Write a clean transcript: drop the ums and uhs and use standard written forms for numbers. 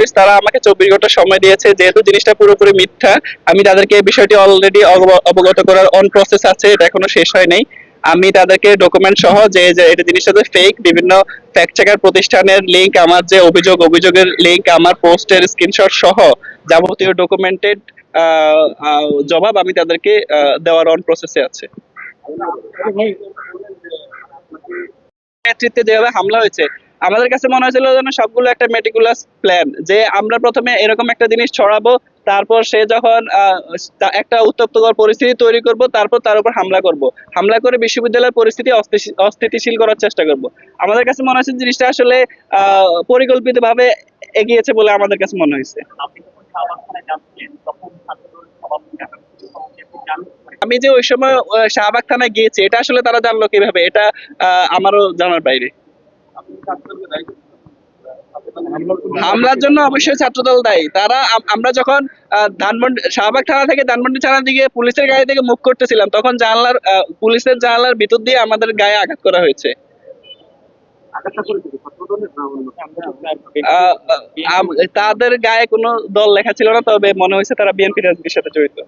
তারা আমাকে 24 ঘন্টা সময় দিয়েছে, যেহেতু জিনিসটা পুরোপুরি মিথ্যা আমি তাদেরকে এই বিষয়টি অলরেডি অবগত করার অন প্রসেস আছে, এটা এখনো শেষ হয় নাই। আমি তাদেরকে ডকুমেন্ট সহ যে যে এটা জিনিসটা যে ফেক, বিভিন্ন ফ্যাক্ট চেকার প্রতিষ্ঠানের লিংক, আমার যে অভিযোগের লিংক, আমার পোস্টের স্ক্রিনশট সহ যাবতীয় ডকুমেন্টেড জবাব আমি তাদেরকে দেওয়ার অন প্রসেসে আছে। নেতৃত্বে যেভাবে হামলা হয়েছে, আমাদের কাছে মনে হয়েছিল যেন সবগুলো একটা মেটিকুলাস প্ল্যান, যে আমরা প্রথমে এরকম একটা জিনিস ছড়াবো, তারপর সে যখন একটা উত্তপ্তকর পরিস্থিতি তৈরি করব, তারপর তার উপর হামলা করব, হামলা করে বিশ্ববিদ্যালয়ের পরিস্থিতি অস্থিতিশীল করার চেষ্টা করব। আমাদের কাছে মনে হয়েছে জিনিসটা আসলে পরিকল্পিতভাবে এগিয়েছে বলে আমাদের কাছে মনে হয়েছে। আমি যে ওই সময় শাহবাগ থানায় গিয়েছি, এটা আসলে তারা জানলো কিভাবে, এটা আমারও জানার বাইরে। হামলার জন্য অবশ্যই ছাত্রদল দায়ী। তারা আমরা যখন ধানমন্ডি শাহবাগ থানা থেকে ধানমন্ডি থানার দিকে পুলিশের গাড়ি থেকে মুভ করতেছিলাম, তখন পুলিশের জানালার ভিতর দিয়ে আমাদের গায়ে আঘাত করা হয়েছে। তাদের গায়ে কোনো দল লেখা ছিল না, তবে মনে হয়েছে তারা বিএনপি রাজনীতির সাথে জড়িত।